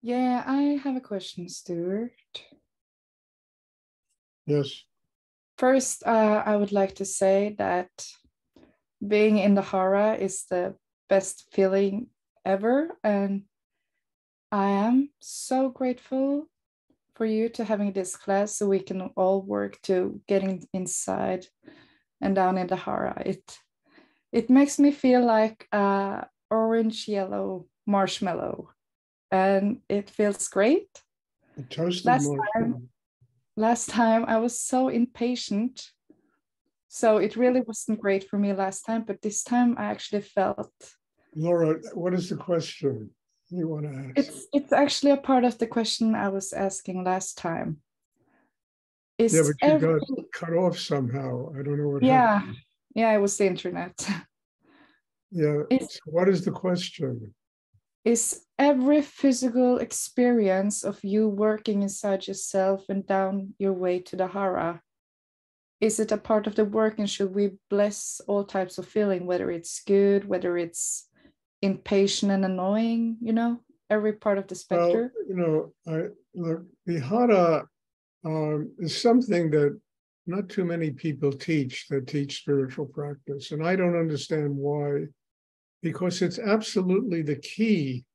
Yeah, I have a question, Stuart. Yes. First, I would like to say that being in the Hara is the best feeling ever, and I am so grateful for you to having this class so we can all work to getting inside and down in the Hara. It makes me feel like a orange yellow marshmallow, and it feels great. A toasted Last time, marshmallow. last time I was so impatient, so it really wasn't great for me last time. But this time I actually felt Laura, what is the question you want to ask? it's actually a part of the question I was asking last time. Yeah, Is but you every got cut off somehow. I don't know what happened. yeah, yeah, it was the internet. Yeah. Is So what is the question? is every physical experience of you working inside yourself and down your way to the Hara, is it a part of the work, and should we bless all types of feeling, whether it's good, whether it's impatient and annoying, every part of the Well, spectrum? I look, the Hara is something that not too many people teach that teach spiritual practice. And I don't understand why, because it's absolutely the key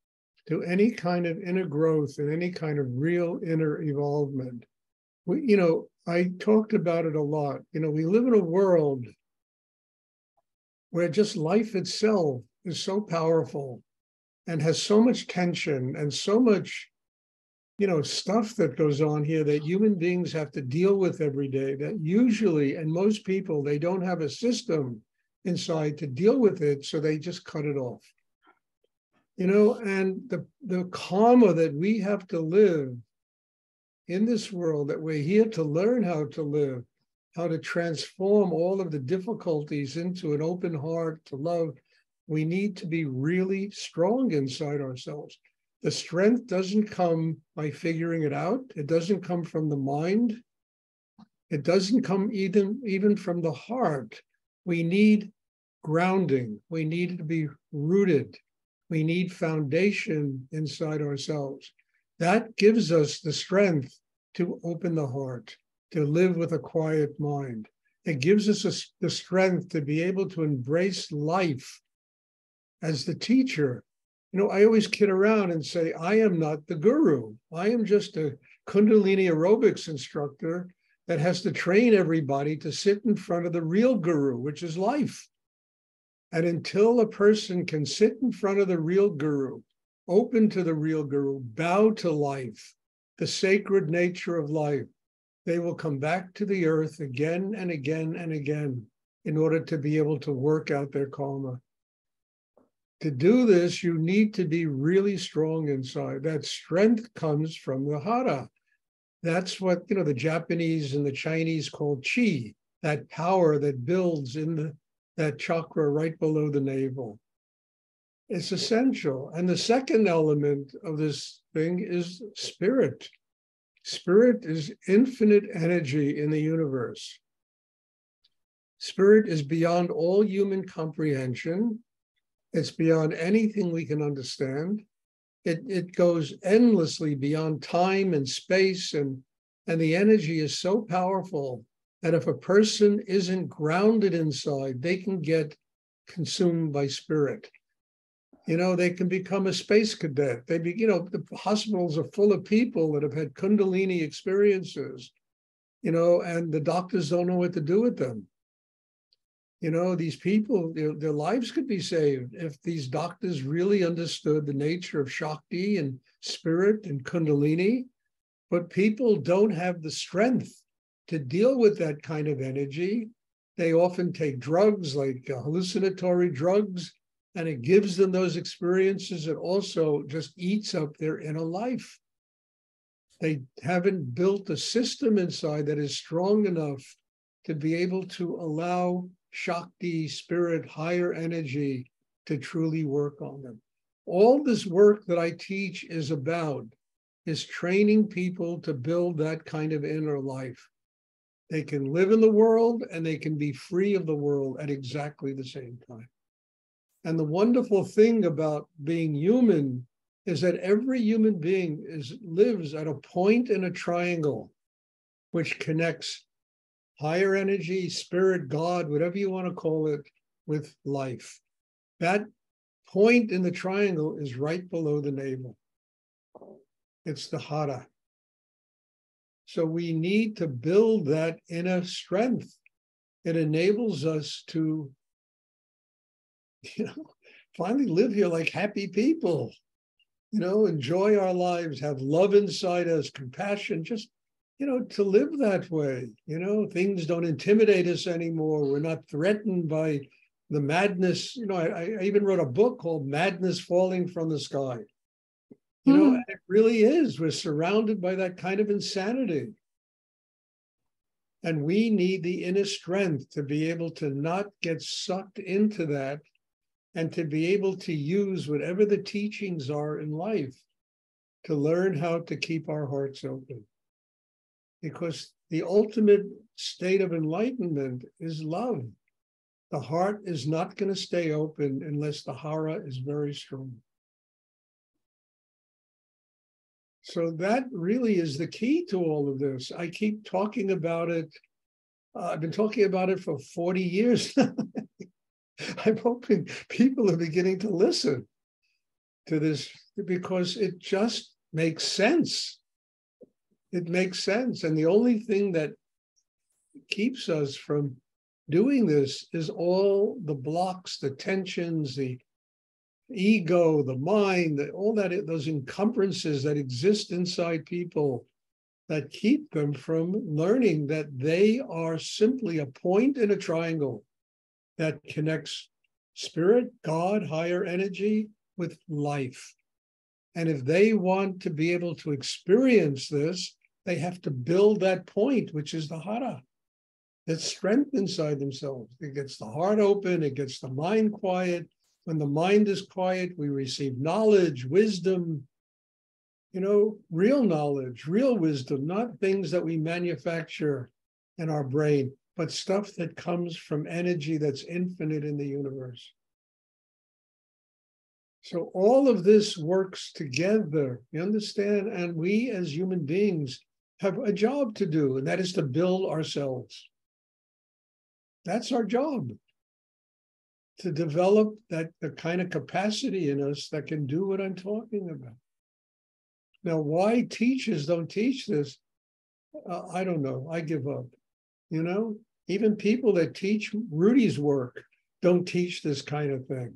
to any kind of inner growth and any kind of real inner evolvement. I talked about it a lot. We live in a world where just life itself is so powerful and has so much tension and so much, stuff that goes on here that human beings have to deal with every day, that usually, and most people, they don't have a system inside to deal with it, so they just cut it off. And the karma that we have to live in this world, that we're here to learn how to live, how to transform all of the difficulties into an open heart to love, we need to be really strong inside ourselves. The strength doesn't come by figuring it out. It doesn't come from the mind. It doesn't come even from the heart. We need grounding. We need to be rooted. We need foundation inside ourselves. That gives us the strength to open the heart, to live with a quiet mind. It gives us the strength to be able to embrace life as the teacher. I always kid around and say, I am not the guru. I am just a Kundalini aerobics instructor that has to train everybody to sit in front of the real guru, which is life. And until a person can sit in front of the real guru, open to the real guru, bow to life, the sacred nature of life, they will come back to the earth again and again and again in order to be able to work out their karma. To do this, you need to be really strong inside. That strength comes from the Hara. That's what, the Japanese and the Chinese call chi, that power that builds in that chakra right below the navel. It's essential. And the second element of this thing is spirit. Spirit is infinite energy in the universe. Spirit is beyond all human comprehension. It's beyond anything we can understand. It goes endlessly beyond time and space, and the energy is so powerful that if a person isn't grounded inside, they can get consumed by spirit. They can become a space cadet. The hospitals are full of people that have had Kundalini experiences, and the doctors don't know what to do with them. These people, their lives could be saved if these doctors really understood the nature of Shakti and spirit and Kundalini. But people don't have the strength to deal with that kind of energy. They often take drugs like hallucinatory drugs, and it gives them those experiences. It also just eats up their inner life. They haven't built a system inside that is strong enough to be able to allow Shakti, spirit, higher energy to truly work on them. All this work that I teach is training people to build that kind of inner life. They can live in the world and they can be free of the world at exactly the same time. And the wonderful thing about being human is that every human being lives at a point in a triangle which connects higher energy, spirit, God, whatever you want to call it, with life. That point in the triangle is right below the navel. It's the Hara. So we need to build that inner strength. It enables us to, finally live here like happy people, enjoy our lives, have love inside us, compassion, just, to live that way. Things don't intimidate us anymore. We're not threatened by the madness. I even wrote a book called Madness Falling from the Sky. And it really is. We're surrounded by that kind of insanity. And we need the inner strength to be able to not get sucked into that and to be able to use whatever the teachings are in life to learn how to keep our hearts open. Because the ultimate state of enlightenment is love. The heart is not going to stay open unless the Hara is very strong. So that really is the key to all of this. I keep talking about it. I've been talking about it for 40 years now. I'm hoping people are beginning to listen to this because it just makes sense. It makes sense. And the only thing that keeps us from doing this is all the blocks, the tensions, the ego, the mind, all that, those encumbrances that exist inside people that keep them from learning that they are simply a point in a triangle that connects spirit, God, higher energy with life. And if they want to be able to experience this, they have to build that point, which is the Hara. That strength inside themselves. It gets the heart open, it gets the mind quiet. When the mind is quiet, we receive knowledge, wisdom, real knowledge, real wisdom, not things that we manufacture in our brain, but stuff that comes from energy that's infinite in the universe. So all of this works together, you understand? And we as human beings have a job to do, and that is to build ourselves. That's our job. To develop the kind of capacity in us that can do what I'm talking about. Now, why teachers don't teach this, I don't know. I give up. Even people that teach Rudy's work don't teach this kind of thing.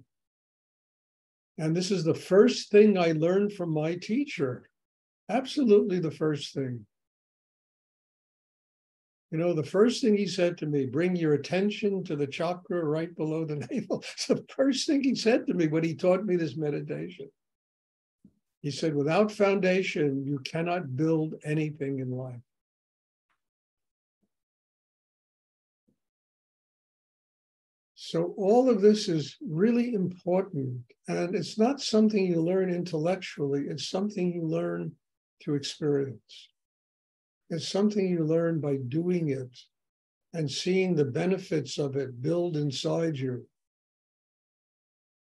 And this is the first thing I learned from my teacher. Absolutely the first thing. The first thing he said to me, bring your attention to the chakra right below the navel. It's the first thing he said to me when he taught me this meditation. He said, without foundation, you cannot build anything in life. So all of this is really important. And it's not something you learn intellectually. It's something you learn through experience. It's something you learn by doing it and seeing the benefits of it build inside you.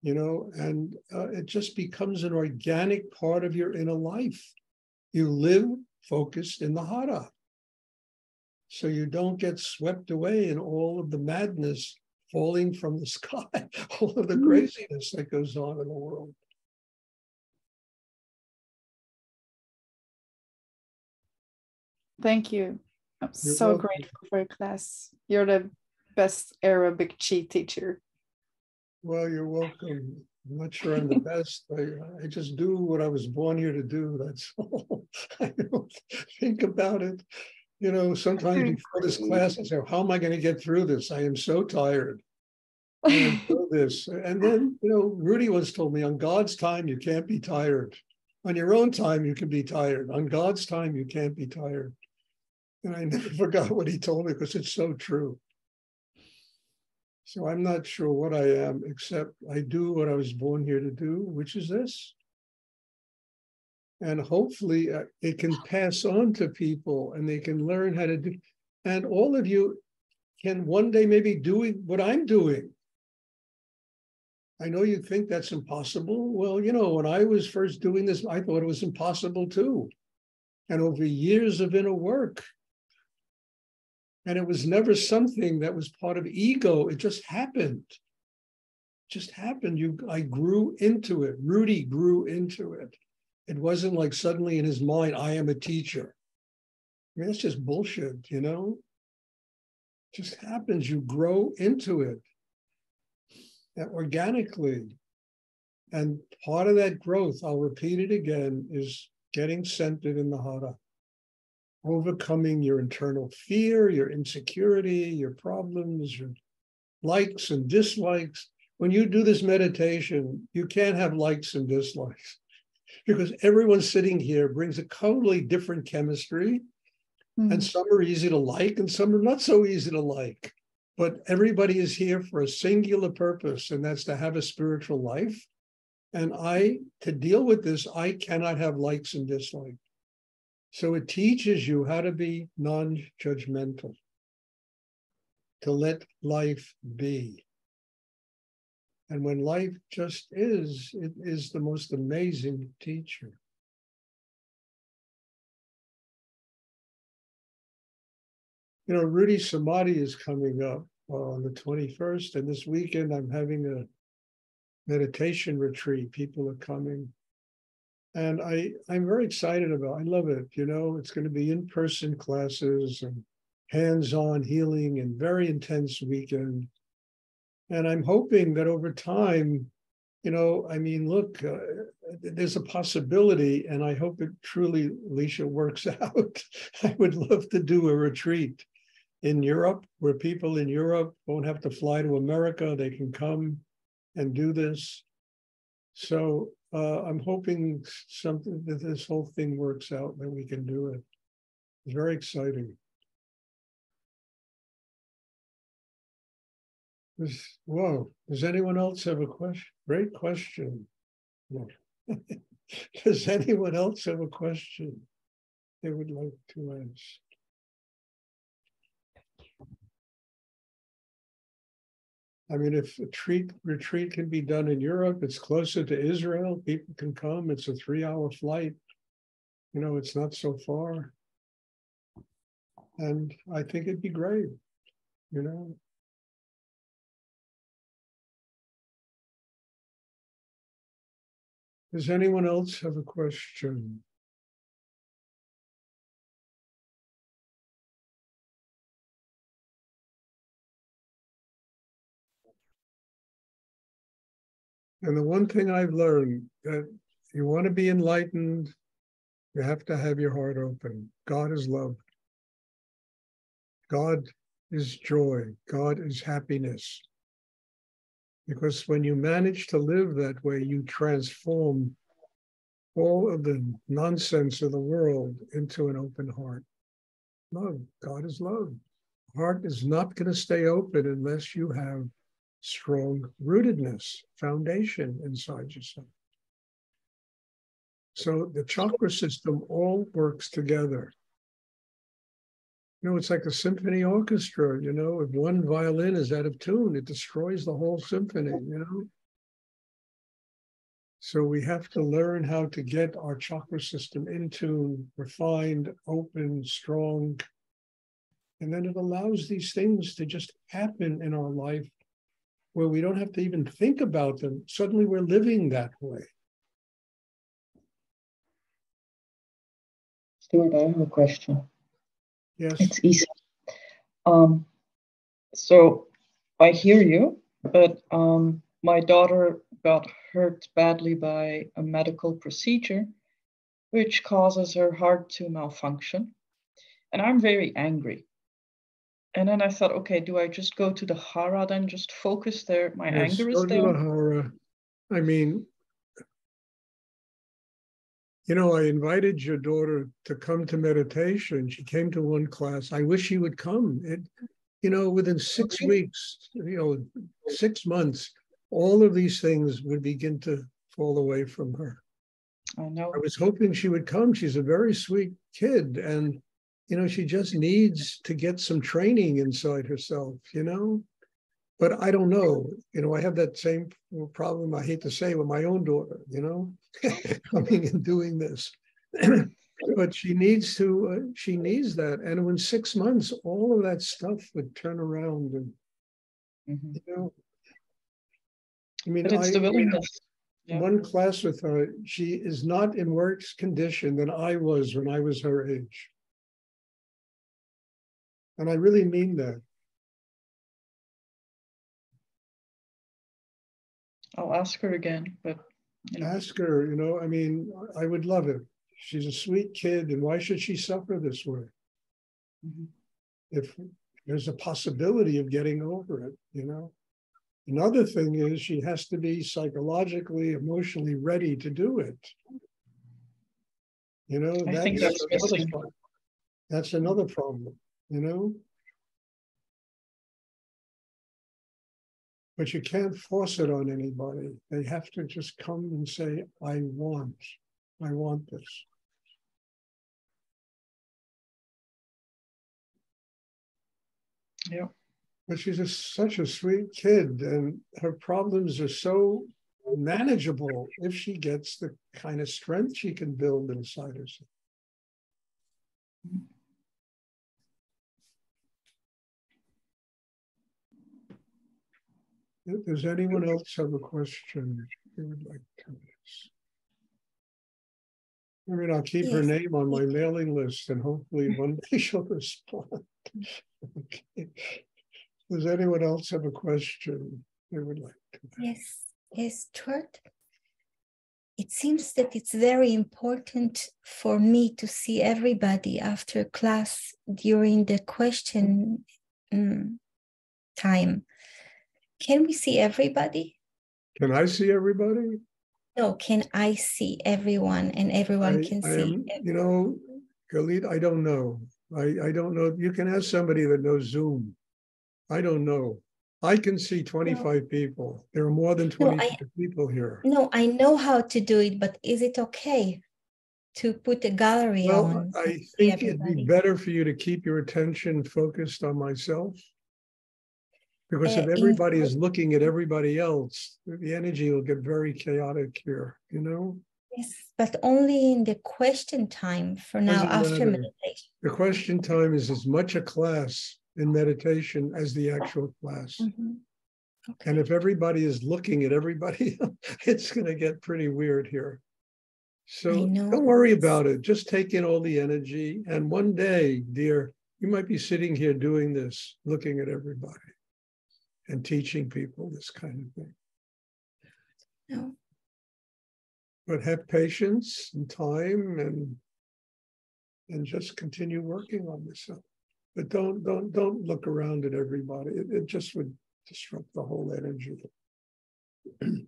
And it just becomes an organic part of your inner life. You live focused in the Hara. So you don't get swept away in all of the madness falling from the sky, all of the craziness that goes on in the world. Thank you. I'm You're so welcome. grateful for your class. You're the best Arabic chi teacher. Well, you're welcome. I'm not sure I'm the best. I just do what I was born here to do. That's all. I don't think about it. Sometimes before this class, I say, how am I going to get through this? I am so tired. And I know this. And then, Rudy once told me, on God's time, you can't be tired. On your own time, you can be tired. On God's time, you can't be tired. And I never forgot what he told me because it's so true. So I'm not sure what I am, except I do what I was born here to do, which is this. And hopefully it can pass on to people and they can learn how to do. And all of you can one day maybe do what I'm doing. I know you think that's impossible. Well, you know, when I was first doing this, I thought it was impossible too. And over years of inner work, and it was never something that was part of ego. It just happened. Just happened. I grew into it. Rudy grew into it. It wasn't like suddenly in his mind, I am a teacher. I mean, that's just bullshit, you know? It just happens. You grow into it organically. And part of that growth, I'll repeat it again, is getting centered in the Hara. Overcoming your internal fear, your insecurity, your problems, your likes and dislikes. When you do this meditation, you can't have likes and dislikes because everyone sitting here brings a totally different chemistry. And some are easy to like and some are not so easy to like. But everybody is here for a singular purpose, and that's to have a spiritual life. And to deal with this, I cannot have likes and dislikes. So it teaches you how to be non-judgmental, to let life be. And when life just is, it is the most amazing teacher. You know, Rudy Samadhi is coming up on the 21st, and this weekend I'm having a meditation retreat. People are coming. And I'm very excited about it. I love it. You know, it's going to be in-person classes and hands-on healing and very intense weekend. And I'm hoping that over time, you know, I mean, look, there's a possibility, and I hope it truly, Alicia, works out. I would love to do a retreat in Europe where people in Europe won't have to fly to America. They can come and do this. So I'm hoping that this whole thing works out, that we can do it. It's very exciting. Whoa, does anyone else have a question? Great question. No. Does anyone else have a question they would like to ask? I mean, if a retreat can be done in Europe, it's closer to Israel, people can come. It's a 3-hour flight. You know, it's not so far. And I think it'd be great, you know. Does anyone else have a question? And the one thing I've learned, that if you want to be enlightened, you have to have your heart open. God is love. God is joy. God is happiness. Because when you manage to live that way, you transform all of the nonsense of the world into an open heart. Love. God is love. Heart is not going to stay open unless you have strong rootedness, foundation inside yourself. So the chakra system all works together. You know, it's like a symphony orchestra, you know, if one violin is out of tune, it destroys the whole symphony, you know. So we have to learn how to get our chakra system in tune, refined, open, strong. And then it allows these things to just happen in our life where we don't have to even think about them. Suddenly we're living that way. Stuart, I have a question. Yes. It's easy. So I hear you, but my daughter got hurt badly by a medical procedure, which causes her heart to malfunction. And I'm very angry. And then I thought, okay, do I just go to the Hara then, just focus there? My anger is there. Go to the Hara. I mean, you know, I invited your daughter to come to meditation. She came to one class. I wish she would come. You know, within 6 weeks, you know, 6 months, all of these things would begin to fall away from her. I know. I was hoping she would come. She's a very sweet kid. And, you know, she just needs to get some training inside herself, you know. But I don't know. I have that same problem, I hate to say, with my own daughter, coming and doing this. But she needs that. And in 6 months, all of that stuff would turn around. And, But it's the willingness. One class with her, she is not in worse condition than I was when I was her age. And I really mean that. I'll ask her again, but Ask her, I would love it. She's a sweet kid, and why should she suffer this way? If there's a possibility of getting over it, Another thing is she has to be psychologically, emotionally ready to do it. I think that's missing. That's another problem, But you can't force it on anybody. They have to just come and say, I want this. Yeah. But she's such a sweet kid, and her problems are so manageable if she gets the kind of strength she can build inside herself. Does anyone else have a question they would like to ask? I'll keep her name on my mailing list, and hopefully one day she'll respond. Okay. Does anyone else have a question they would like to ask? Yes, Stuart. It seems that it's very important for me to see everybody after class during the question time. Can we see everybody? Can I see everybody? No, can I see everyone and everyone can see? Galit, I don't know. I don't know. You can ask somebody that knows Zoom. I don't know. I can see 25 people. There are more than 25 people here. No, I know how to do it, but is it okay to put a gallery on? I think it'd be better for you to keep your attention focused on myself. Because if everybody is looking at everybody else, the energy will get very chaotic here, Yes, but only in the question time for now after meditation. The question time is as much a class in meditation as the actual class. Okay. And if everybody is looking at everybody, it's going to get pretty weird here. So don't worry about it. Just take in all the energy. And one day, dear, you might be sitting here doing this, looking at everybody and teaching people this kind of thing. No. But have patience and time and just continue working on yourself. But don't look around at everybody. It just would disrupt the whole energy. And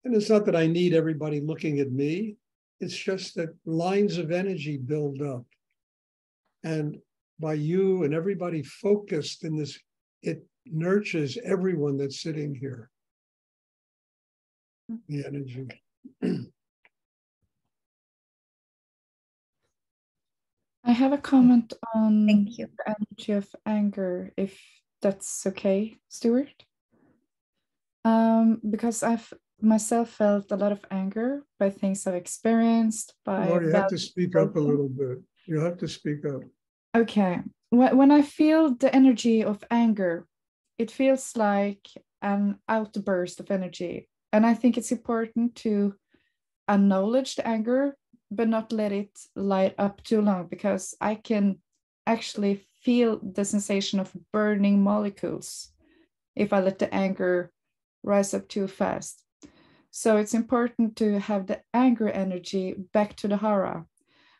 it's not that I need everybody looking at me. It's just that lines of energy build up. And by you and everybody focused in this, it nurtures everyone that's sitting here. The energy. I have a comment on the energy of anger, if that's okay, Stuart. Because I've myself felt a lot of anger by things I've experienced. You have to speak up a little bit. You have to speak up. Okay. When I feel the energy of anger, it feels like an outburst of energy. And I think it's important to acknowledge the anger, but not let it light up too long, because I can actually feel the sensation of burning molecules if I let the anger rise up too fast. So it's important to have the anger energy back to the Hara.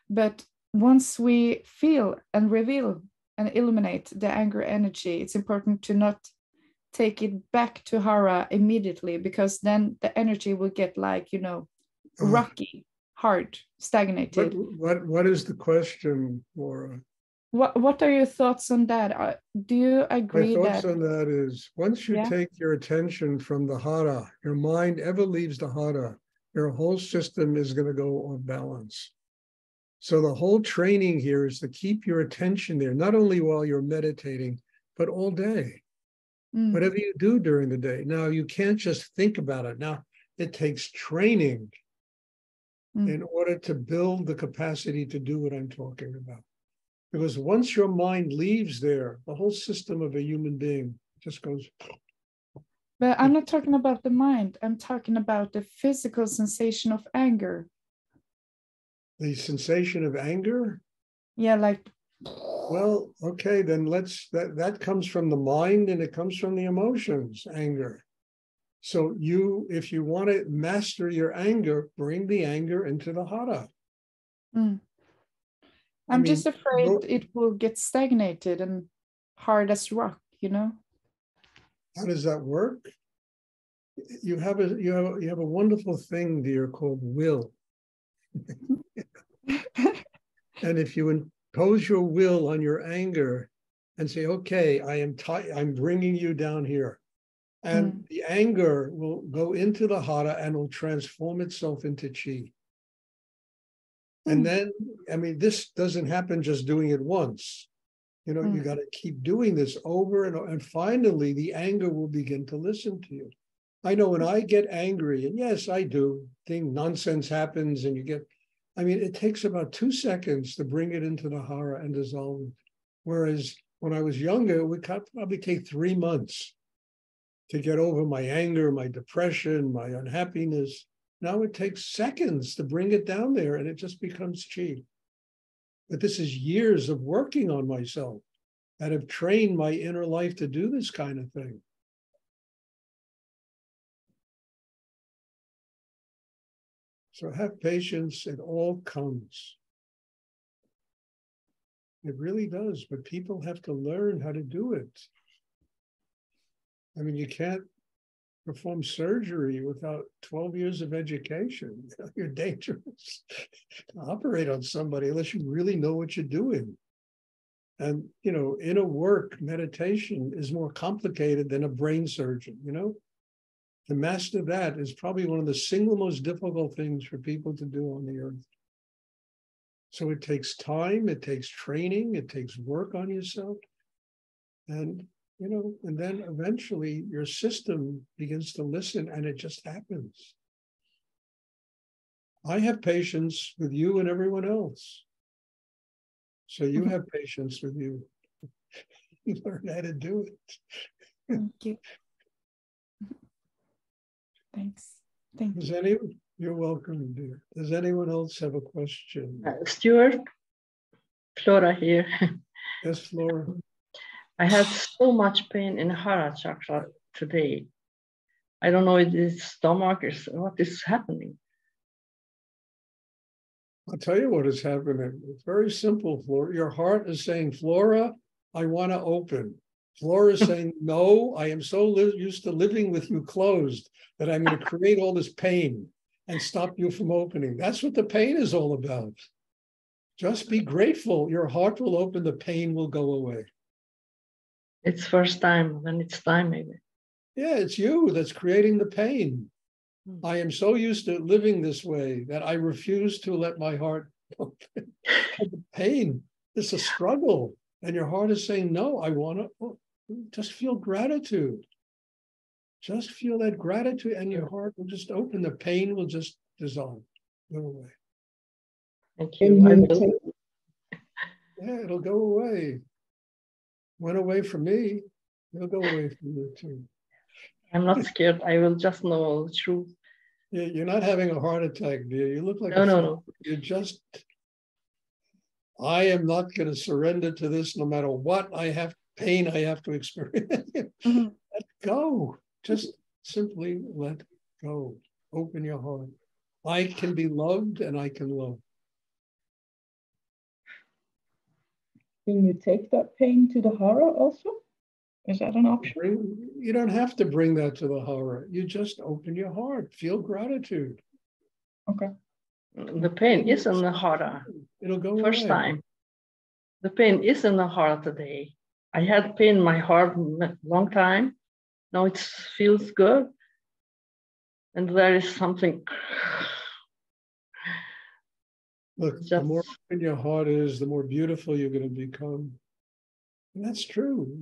But once we feel and reveal and illuminate the anger energy, it's important to not take it back to Hara immediately, because then the energy will get rocky, hard, stagnated. What is the question, Laura? What are your thoughts on that? Do you agree that? My thoughts on that is, once you take your attention from the Hara, your mind ever leaves the Hara, your whole system is going to go off balance. So the whole training here is to keep your attention there, not only while you're meditating, but all day. whatever you do during the day. Now, you can't just think about it. Now, it takes training in order to build the capacity to do what I'm talking about. Because once your mind leaves there, the whole system of a human being just goes. But I'm not talking about the mind. I'm talking about the physical sensation of anger. The sensation of anger? Yeah, like. Well, okay, then that comes from the mind and it comes from the emotions, anger. So if you want to master your anger, bring the anger into the Hara. I'm just afraid it will get stagnated and hard as rock, you know? How does that work? You have a wonderful thing, dear, called will. And if you impose your will on your anger and say, okay, I'm bringing you down here. And the anger will go into the Hara and will transform itself into chi. And then, this doesn't happen just doing it once. You know, you got to keep doing this over and over. And finally, the anger will begin to listen to you. I know when I get angry, and yes, I do, nonsense happens and you get, it takes about 2 seconds to bring it into the Hara and dissolve it. Whereas when I was younger, it would probably take 3 months to get over my anger, my depression, my unhappiness. Now it takes seconds to bring it down there and it just becomes chi. But this is years of working on myself that have trained my inner life to do this kind of thing. So have patience, it all comes. It really does, but people have to learn how to do it. You can't perform surgery without 12 years of education. You're dangerous to operate on somebody unless you really know what you're doing. And, inner work, meditation is more complicated than a brain surgeon, To master that is probably one of the single most difficult things for people to do on the earth. So it takes time, it takes training, it takes work on yourself. And and then eventually your system begins to listen and it just happens. I have patience with you and everyone else. So you have patience with you. You learn how to do it. Thank you. Thanks. Thank you. You're welcome, dear. Does anyone else have a question? Stuart, Flora here. Yes, Flora. I had so much pain in Hara chakra today. I don't know if it's stomach or what is happening. I'll tell you what is happening. It's very simple, Flora. Your heart is saying, Flora, I want to open. Flora is saying, no, I am so used to living with you closed that I'm going to create all this pain and stop you from opening. That's what the pain is all about. Just be grateful. Your heart will open, the pain will go away. It's first time, then it's time maybe. Yeah, it's you that's creating the pain. I am so used to living this way that I refuse to let my heart open. The pain, it's a struggle. And your heart is saying, no, I want to just feel gratitude. Just feel that gratitude and your heart will just open. The pain will just dissolve, go away. Thank you. Yeah, it'll go away. Went away from me, it'll go away from you too. I'm not scared. I will just know the truth. Yeah, you're not having a heart attack, dear. You look like no. You're just, I am not going to surrender to this no matter what pain I have to experience. Let go. Just simply let go. Open your heart. I can be loved and I can love. Can you take that pain to the Hara also? Is that an option? You don't have to bring that to the Hara. You just open your heart. Feel gratitude. Okay. The pain is in the Hara. It'll go away. First time. The pain is in the Hara today. I had pain in my heart a long time. Now it feels good. And there is something. Look, the more open your heart is, the more beautiful you're going to become. And that's true,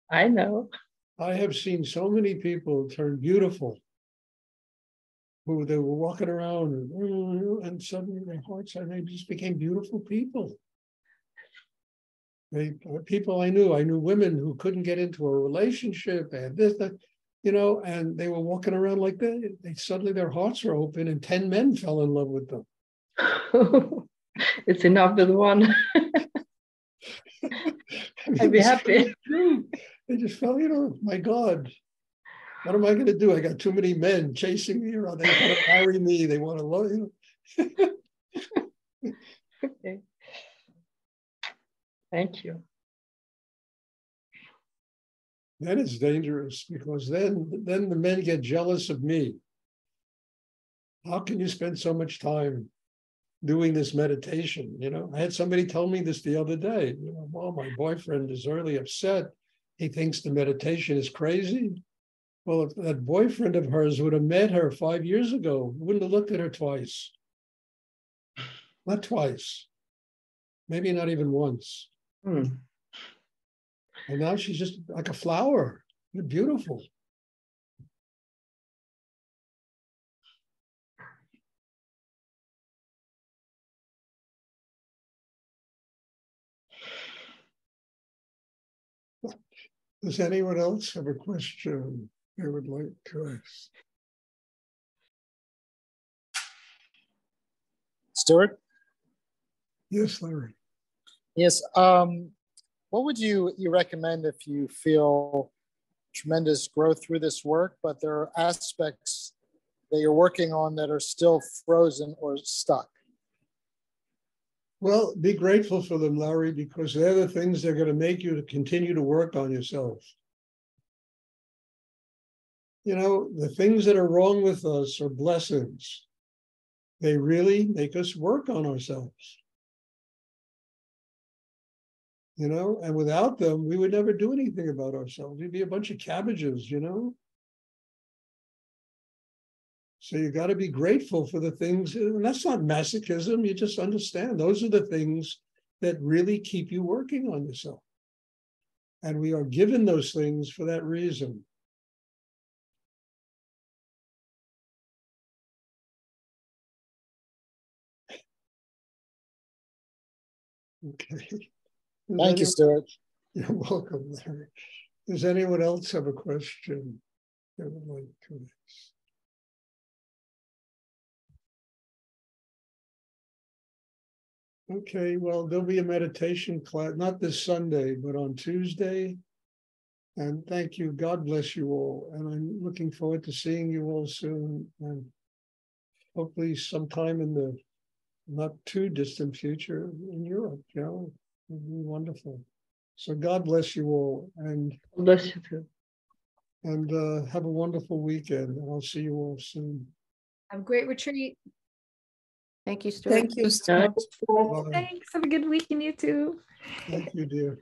I know. I have seen so many people turn beautiful, who they were walking around and suddenly their hearts, and they just became beautiful people. People I knew women who couldn't get into a relationship and this, that, and they were walking around like that. Suddenly their hearts were open and 10 men fell in love with them. It's enough with one. I'd be happy. They just felt, my God, what am I going to do? I got too many men chasing me around. They want to marry me. They want to love you. Okay. Thank you. That is dangerous, because then the men get jealous of me. How can you spend so much time doing this meditation? I had somebody tell me this the other day. Well, my boyfriend is really upset. He thinks the meditation is crazy. Well, if that boyfriend of hers would have met her 5 years ago, wouldn't have looked at her twice. Not twice. Maybe not even once. And now she's just like a flower. You're beautiful. Does anyone else have a question they would like to ask? Stuart? Yes, Larry. Yes. What would you recommend if you feel tremendous growth through this work, but there are aspects that you're working on that are still frozen or stuck? Well, be grateful for them, Larry, because they're the things that are going to make you to continue to work on yourself. The things that are wrong with us are blessings. They really make us work on ourselves. And without them, we would never do anything about ourselves. We'd be a bunch of cabbages, So you got to be grateful for the things, and that's not masochism. You just understand those are the things that really keep you working on yourself. And we are given those things for that reason. Okay. Thank you, Stuart. You're welcome, Larry. Does anyone else have a question they would like to ask? Okay, well, there'll be a meditation class, not this Sunday, but on Tuesday. And thank you. God bless you all. And I'm looking forward to seeing you all soon. And hopefully sometime in the not too distant future in Europe. It'd be wonderful. So God bless you all. And Bless you too. And have a wonderful weekend. And I'll see you all soon. Have a great retreat. Thank you, Stuart. Thank you, Stuart. Bye. Thanks. Have a good weekend, you too. Thank you, dear.